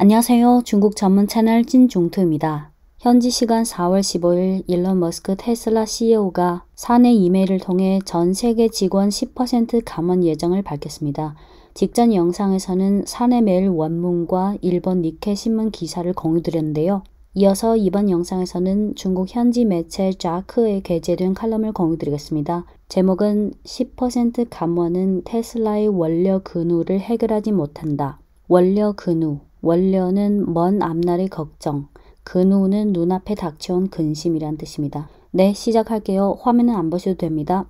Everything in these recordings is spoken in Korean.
안녕하세요. 중국 전문 채널 찐중투입니다. 현지 시간 4월 15일 일론 머스크 테슬라 CEO가 사내 이메일을 통해 전 세계 직원 10% 감원 예정을 밝혔습니다. 직전 영상에서는 사내 메일 원문과 일본 니케 신문 기사를 공유드렸는데요. 이어서 이번 영상에서는 중국 현지 매체 자크에 게재된 칼럼을 공유드리겠습니다. 제목은 10% 감원은 테슬라의 원료 근우를 해결하지 못한다. 원료 근우. 원료는 먼 앞날의 걱정, 근우는 눈앞에 닥쳐온 근심이란 뜻입니다. 네, 시작할게요. 화면은 안 보셔도 됩니다.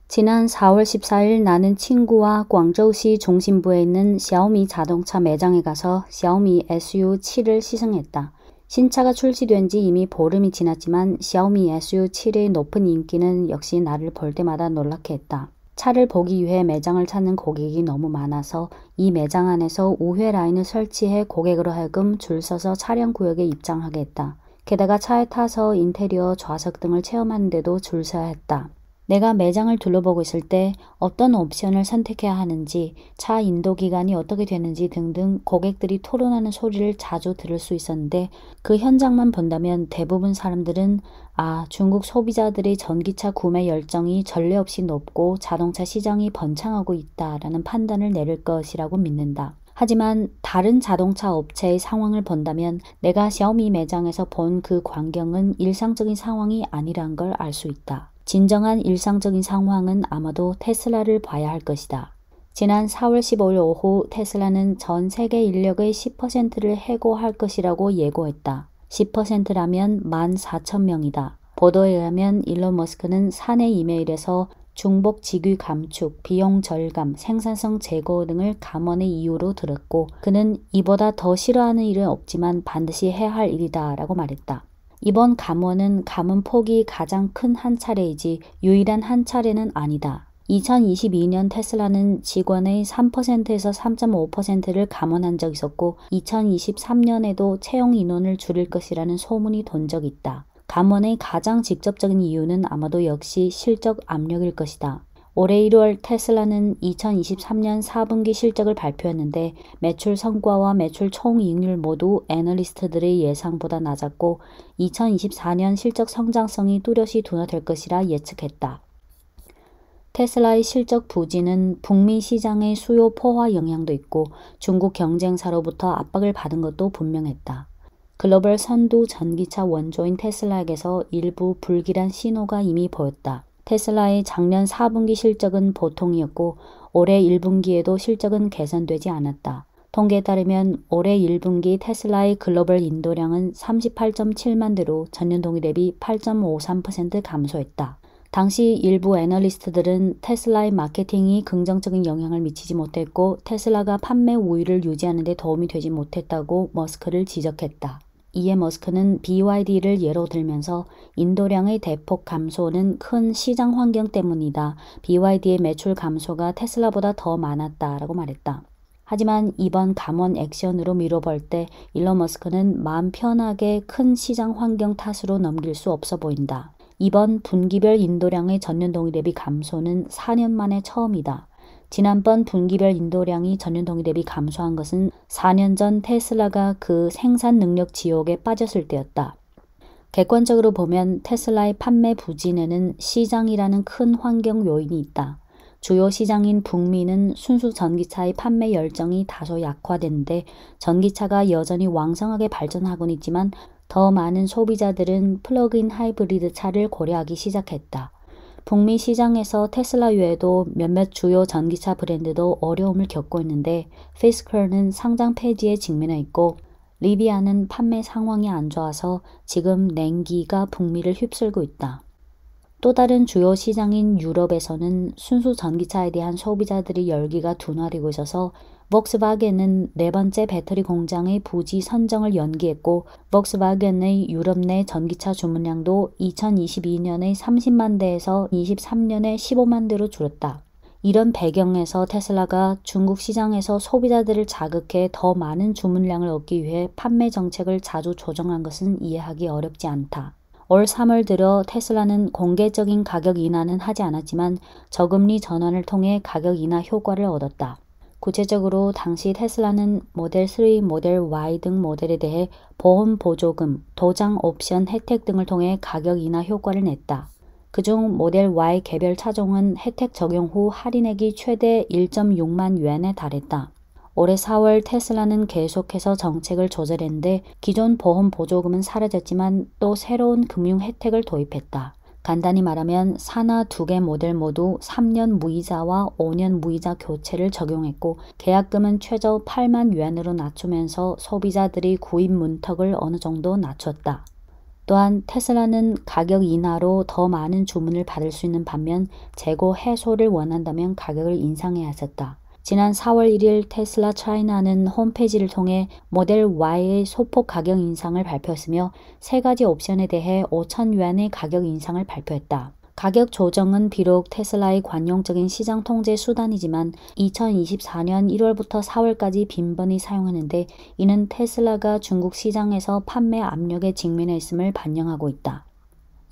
지난 4월 14일 나는 친구와 광저우시 중심부에 있는 샤오미 자동차 매장에 가서 샤오미 SU7을 시승했다. 신차가 출시된 지 이미 보름이 지났지만 샤오미 SU7의 높은 인기는 역시 나를 볼 때마다 놀랍게 했다. 차를 보기 위해 매장을 찾는 고객이 너무 많아서 이 매장 안에서 우회 라인을 설치해 고객으로 하여금 줄 서서 차량 구역에 입장하게 했다. 게다가 차에 타서 인테리어 좌석 등을 체험하는데도 줄 서야 했다. 내가 매장을 둘러보고 있을 때 어떤 옵션을 선택해야 하는지, 차 인도 기간이 어떻게 되는지 등등 고객들이 토론하는 소리를 자주 들을 수 있었는데 그 현장만 본다면 대부분 사람들은 중국 소비자들의 전기차 구매 열정이 전례 없이 높고 자동차 시장이 번창하고 있다라는 판단을 내릴 것이라고 믿는다. 하지만 다른 자동차 업체의 상황을 본다면 내가 샤오미 매장에서 본 그 광경은 일상적인 상황이 아니란 걸 알 수 있다. 진정한 일상적인 상황은 아마도 테슬라를 봐야 할 것이다. 지난 4월 15일 오후 테슬라는 전 세계 인력의 10%를 해고할 것이라고 예고했다. 10%라면 14,000명이다. 보도에 의하면 일론 머스크는 사내 이메일에서 중복 직위 감축, 비용 절감, 생산성 제고 등을 감원의 이유로 들었고 그는 이보다 더 싫어하는 일은 없지만 반드시 해야 할 일이다 라고 말했다. 이번 감원은 감원 폭이 가장 큰 한 차례이지 유일한 한 차례는 아니다. 2022년 테슬라는 직원의 3%에서 3.5%를 감원한 적이 있었고 2023년에도 채용 인원을 줄일 것이라는 소문이 돈 적이 있다. 감원의 가장 직접적인 이유는 아마도 역시 실적 압력일 것이다. 올해 1월 테슬라는 2023년 4분기 실적을 발표했는데 매출 성과와 매출 총이익률 모두 애널리스트들의 예상보다 낮았고 2024년 실적 성장성이 뚜렷이 둔화될 것이라 예측했다. 테슬라의 실적 부진은 북미 시장의 수요 포화 영향도 있고 중국 경쟁사로부터 압박을 받은 것도 분명했다. 글로벌 선두 전기차 원조인 테슬라에게서 일부 불길한 신호가 이미 보였다. 테슬라의 작년 4분기 실적은 보통이었고 올해 1분기에도 실적은 개선되지 않았다. 통계에 따르면 올해 1분기 테슬라의 글로벌 인도량은 38.7만 대로 전년 동기 대비 8.53% 감소했다. 당시 일부 애널리스트들은 테슬라의 마케팅이 긍정적인 영향을 미치지 못했고 테슬라가 판매 우위를 유지하는 데 도움이 되지 못했다고 머스크를 지적했다. 이에 머스크는 BYD를 예로 들면서 인도량의 대폭 감소는 큰 시장 환경 때문이다. BYD의 매출 감소가 테슬라보다 더 많았다라고 말했다. 하지만 이번 감원 액션으로 미뤄볼 때 일론 머스크는 마음 편하게 큰 시장 환경 탓으로 넘길 수 없어 보인다. 이번 분기별 인도량의 전년 동기 대비 감소는 4년 만에 처음이다. 지난번 분기별 인도량이 전년 동기 대비 감소한 것은 4년 전 테슬라가 그 생산 능력 지옥에 빠졌을 때였다. 객관적으로 보면 테슬라의 판매 부진에는 시장이라는 큰 환경 요인이 있다. 주요 시장인 북미는 순수 전기차의 판매 열정이 다소 약화됐는데 전기차가 여전히 왕성하게 발전하고는 있지만 더 많은 소비자들은 플러그인 하이브리드 차를 고려하기 시작했다. 북미 시장에서 테슬라 외에도 몇몇 주요 전기차 브랜드도 어려움을 겪고 있는데 피스커는 상장 폐지에 직면해 있고 리비아는 판매 상황이 안 좋아서 지금 냉기가 북미를 휩쓸고 있다. 또 다른 주요 시장인 유럽에서는 순수 전기차에 대한 소비자들의 열기가 둔화되고 있어서 폭스바겐은 네 번째 배터리 공장의 부지 선정을 연기했고 폭스바겐의 유럽 내 전기차 주문량도 2022년에 30만 대에서 23년에 15만 대로 줄었다. 이런 배경에서 테슬라가 중국 시장에서 소비자들을 자극해 더 많은 주문량을 얻기 위해 판매 정책을 자주 조정한 것은 이해하기 어렵지 않다. 올 3월 들어 테슬라는 공개적인 가격 인하는 하지 않았지만 저금리 전환을 통해 가격 인하 효과를 얻었다. 구체적으로 당시 테슬라는 모델 3, 모델 Y 등 모델에 대해 보험 보조금, 도장 옵션 혜택 등을 통해 가격 인하 효과를 냈다. 그중 모델 Y 개별 차종은 혜택 적용 후 할인액이 최대 1.6만 유엔에 달했다. 올해 4월 테슬라는 계속해서 정책을 조절했는데 기존 보험 보조금은 사라졌지만 또 새로운 금융 혜택을 도입했다. 간단히 말하면 산하 2개 모델 모두 3년 무이자와 5년 무이자 교체를 적용했고 계약금은 최저 8만 유엔으로 낮추면서 소비자들이 구입 문턱을 어느 정도 낮췄다. 또한 테슬라는 가격 인하로 더 많은 주문을 받을 수 있는 반면 재고 해소를 원한다면 가격을 인상해야 했었다. 지난 4월 1일 테슬라 차이나는 홈페이지를 통해 모델 Y의 소폭 가격 인상을 발표했으며 세 가지 옵션에 대해 5천 유엔의 가격 인상을 발표했다. 가격 조정은 비록 테슬라의 관용적인 시장 통제 수단이지만 2024년 1월부터 4월까지 빈번히 사용하는데 이는 테슬라가 중국 시장에서 판매 압력에 직면해 있음을 반영하고 있다.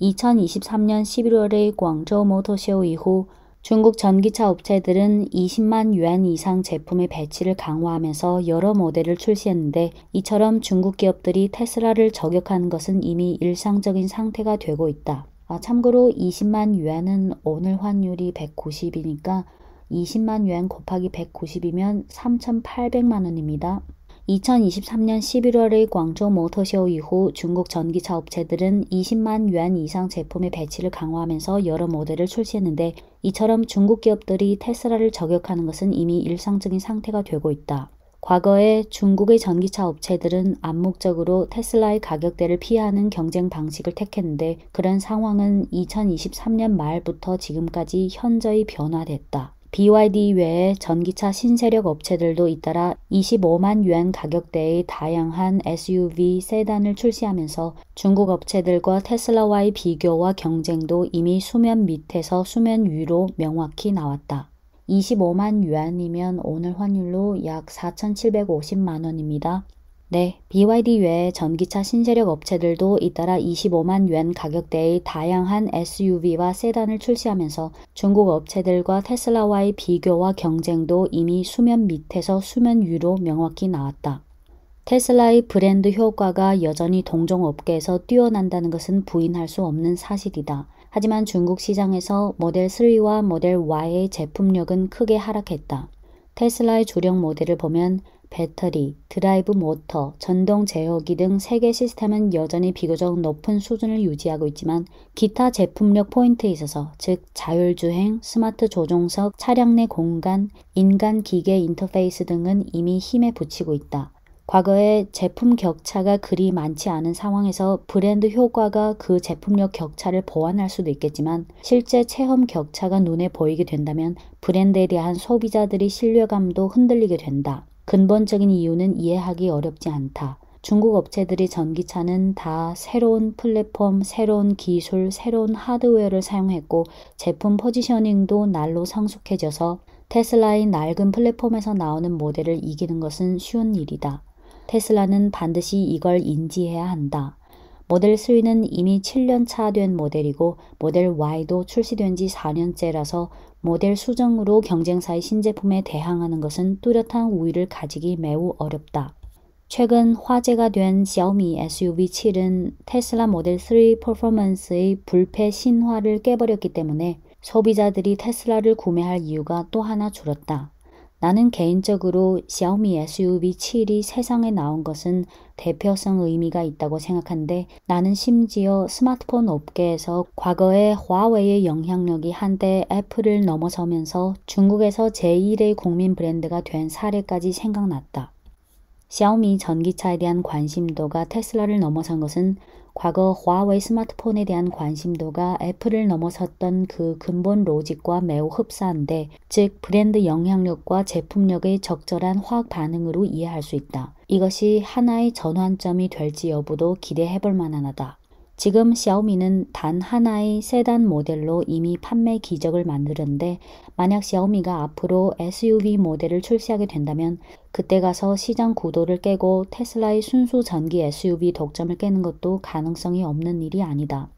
2023년 11월의 광저우 모터쇼 이후 중국 전기차 업체들은 20만 유엔 이상 제품의 배치를 강화하면서 여러 모델을 출시했는데 이처럼 중국 기업들이 테슬라를 저격하는 것은 이미 일상적인 상태가 되고 있다. 참고로 20만 유엔은 오늘 환율이 190이니까 20만 유엔 곱하기 190이면 3,800만 원입니다. 2023년 11월의 광저우 모터쇼 이후 중국 전기차 업체들은 20만 유엔 이상 제품의 배치를 강화하면서 여러 모델을 출시했는데 이처럼 중국 기업들이 테슬라를 저격하는 것은 이미 일상적인 상태가 되고 있다. 과거에 중국의 전기차 업체들은 암묵적으로 테슬라의 가격대를 피하는 경쟁 방식을 택했는데 그런 상황은 2023년 말부터 지금까지 현저히 변화됐다. BYD 외에 전기차 신세력 업체들도 잇따라 25만 유엔 가격대의 다양한 SUV 세단을 출시하면서 중국 업체들과 테슬라와의 비교와 경쟁도 이미 수면 밑에서 수면 위로 명확히 나왔다. 25만 유엔이면 오늘 환율로 약 4,750만 원입니다. 네, BYD 외에 전기차 신세력 업체들도 잇따라 25만 유엔 가격대의 다양한 SUV와 세단을 출시하면서 중국 업체들과 테슬라와의 비교와 경쟁도 이미 수면 밑에서 수면 위로 명확히 나왔다. 테슬라의 브랜드 효과가 여전히 동종업계에서 뛰어난다는 것은 부인할 수 없는 사실이다. 하지만 중국 시장에서 모델 3와 모델 Y의 제품력은 크게 하락했다. 테슬라의 주력 모델을 보면 배터리, 드라이브 모터, 전동 제어기 등 3개 시스템은 여전히 비교적 높은 수준을 유지하고 있지만 기타 제품력 포인트에 있어서 즉 자율주행, 스마트 조종석, 차량 내 공간, 인간-기계 인터페이스 등은 이미 힘에 부치고 있다. 과거에 제품 격차가 그리 많지 않은 상황에서 브랜드 효과가 그 제품력 격차를 보완할 수도 있겠지만 실제 체험 격차가 눈에 보이게 된다면 브랜드에 대한 소비자들의 신뢰감도 흔들리게 된다. 근본적인 이유는 이해하기 어렵지 않다. 중국 업체들이 전기차는 다 새로운 플랫폼, 새로운 기술, 새로운 하드웨어를 사용했고 제품 포지셔닝도 날로 성숙해져서 테슬라의 낡은 플랫폼에서 나오는 모델을 이기는 것은 쉬운 일이다. 테슬라는 반드시 이걸 인지해야 한다. 모델 3는 이미 7년 차 된 모델이고 모델 Y도 출시된 지 4년째라서 모델 수정으로 경쟁사의 신제품에 대항하는 것은 뚜렷한 우위를 가지기 매우 어렵다. 최근 화제가 된 샤오미 SUV7은 테슬라 모델 3 퍼포먼스의 불패 신화를 깨버렸기 때문에 소비자들이 테슬라를 구매할 이유가 또 하나 줄었다. 나는 개인적으로 샤오미 SUV7이 세상에 나온 것은 대표성 의미가 있다고 생각하는데 나는 심지어 스마트폰 업계에서 과거에 화웨이의 영향력이 한때 애플을 넘어서면서 중국에서 제1의 국민 브랜드가 된 사례까지 생각났다. 샤오미 전기차에 대한 관심도가 테슬라를 넘어선 것은 과거 화웨이 스마트폰에 대한 관심도가 애플을 넘어섰던 그 근본 로직과 매우 흡사한데 즉 브랜드 영향력과 제품력의 적절한 화학 반응으로 이해할 수 있다. 이것이 하나의 전환점이 될지 여부도 기대해볼 만하다. 지금 샤오미는 단 하나의 세단 모델로 이미 판매 기적을 만드는데 만약 샤오미가 앞으로 SUV 모델을 출시하게 된다면 그때 가서 시장 구도를 깨고 테슬라의 순수 전기 SUV 독점을 깨는 것도 가능성이 없는 일이 아니다.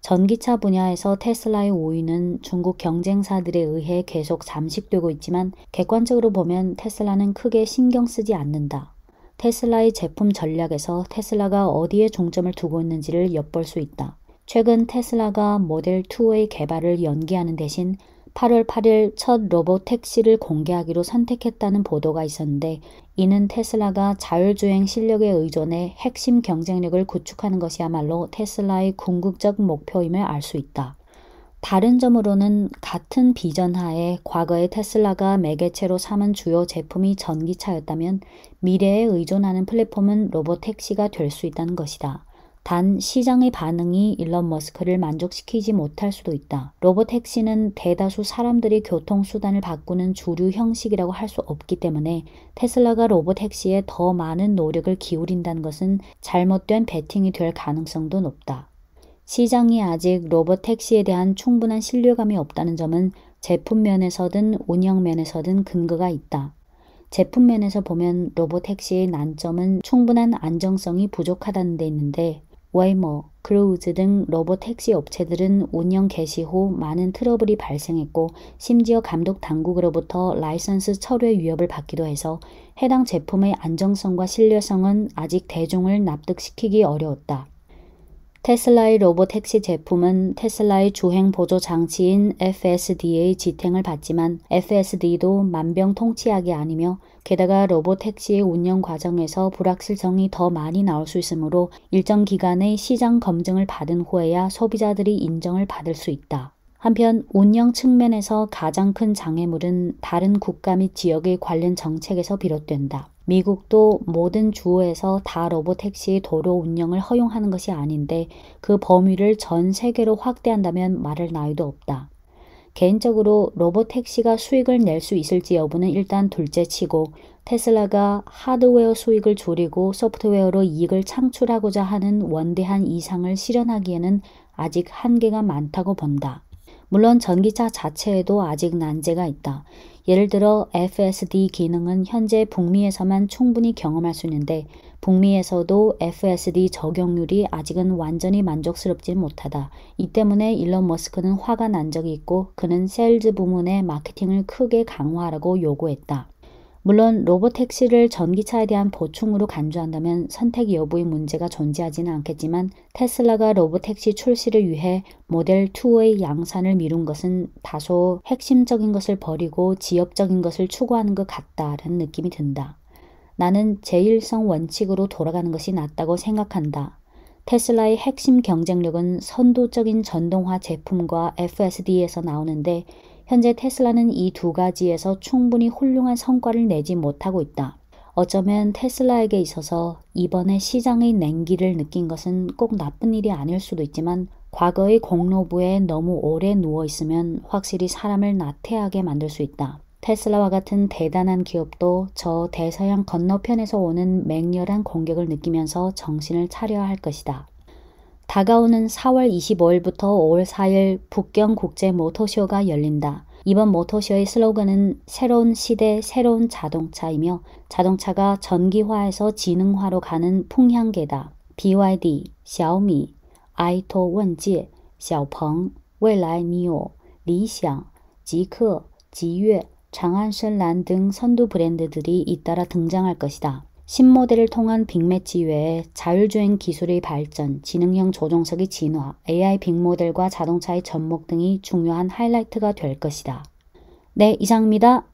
전기차 분야에서 테슬라의 5위는 중국 경쟁사들에 의해 계속 잠식되고 있지만 객관적으로 보면 테슬라는 크게 신경 쓰지 않는다. 테슬라의 제품 전략에서 테슬라가 어디에 중점을 두고 있는지를 엿볼 수 있다. 최근 테슬라가 모델 2의 개발을 연기하는 대신 8월 8일 첫 로봇 택시를 공개하기로 선택했다는 보도가 있었는데 이는 테슬라가 자율주행 실력에 의존해 핵심 경쟁력을 구축하는 것이야말로 테슬라의 궁극적 목표임을 알 수 있다. 다른 점으로는 같은 비전 하에 과거에 테슬라가 매개체로 삼은 주요 제품이 전기차였다면 미래에 의존하는 플랫폼은 로봇 택시가 될 수 있다는 것이다. 단 시장의 반응이 일론 머스크를 만족시키지 못할 수도 있다. 로봇 택시는 대다수 사람들이 교통수단을 바꾸는 주류 형식이라고 할 수 없기 때문에 테슬라가 로봇 택시에 더 많은 노력을 기울인다는 것은 잘못된 베팅이 될 가능성도 높다. 시장이 아직 로봇 택시에 대한 충분한 신뢰감이 없다는 점은 제품 면에서든 운영 면에서든 근거가 있다. 제품 면에서 보면 로봇 택시의 난점은 충분한 안정성이 부족하다는 데 있는데 웨이모, 크루즈 등 로봇 택시 업체들은 운영 개시 후 많은 트러블이 발생했고 심지어 감독 당국으로부터 라이선스 철회 위협을 받기도 해서 해당 제품의 안정성과 신뢰성은 아직 대중을 납득시키기 어려웠다. 테슬라의 로봇 택시 제품은 테슬라의 주행 보조 장치인 FSD의 지탱을 받지만 FSD도 만병통치약이 아니며 게다가 로봇 택시의 운영 과정에서 불확실성이 더 많이 나올 수 있으므로 일정 기간의 시장 검증을 받은 후에야 소비자들이 인정을 받을 수 있다. 한편 운영 측면에서 가장 큰 장애물은 다른 국가 및 지역의 관련 정책에서 비롯된다. 미국도 모든 주에서 다 로봇택시 도로 운영을 허용하는 것이 아닌데 그 범위를 전 세계로 확대한다면 말할 나위도 없다. 개인적으로 로봇택시가 수익을 낼 수 있을지 여부는 일단 둘째치고 테슬라가 하드웨어 수익을 줄이고 소프트웨어로 이익을 창출하고자 하는 원대한 이상을 실현하기에는 아직 한계가 많다고 본다. 물론 전기차 자체에도 아직 난제가 있다. 예를 들어 FSD 기능은 현재 북미에서만 충분히 경험할 수 있는데 북미에서도 FSD 적용률이 아직은 완전히 만족스럽지 못하다. 이 때문에 일론 머스크는 화가 난 적이 있고 그는 세일즈 부문의 마케팅을 크게 강화하라고 요구했다. 물론 로봇택시를 전기차에 대한 보충으로 간주한다면 선택 여부의 문제가 존재하지는 않겠지만 테슬라가 로봇택시 출시를 위해 모델 2의 양산을 미룬 것은 다소 핵심적인 것을 버리고 지엽적인 것을 추구하는 것 같다라는 느낌이 든다. 나는 제1성 원칙으로 돌아가는 것이 낫다고 생각한다. 테슬라의 핵심 경쟁력은 선도적인 전동화 제품과 FSD에서 나오는데 현재 테슬라는 이 두 가지에서 충분히 훌륭한 성과를 내지 못하고 있다. 어쩌면 테슬라에게 있어서 이번에 시장의 냉기를 느낀 것은 꼭 나쁜 일이 아닐 수도 있지만 과거의 공로부에 너무 오래 누워있으면 확실히 사람을 나태하게 만들 수 있다. 테슬라와 같은 대단한 기업도 저 대서양 건너편에서 오는 맹렬한 공격을 느끼면서 정신을 차려야 할 것이다. 다가오는 4월 25일부터 5월 4일 북경 국제 모터쇼가 열린다. 이번 모터쇼의 슬로건은 새로운 시대, 새로운 자동차이며 자동차가 전기화에서 지능화로 가는 풍향계다. BYD, xiaomi, 아이토 원제, 小鹏, 未来 NIO, 理想, 지크, 지유에, 장안선란 등 선두 브랜드들이 잇따라 등장할 것이다. 신모델을 통한 빅매치 외에 자율주행 기술의 발전, 지능형 조종석의 진화, AI 빅모델과 자동차의 접목 등이 중요한 하이라이트가 될 것이다. 네, 이상입니다.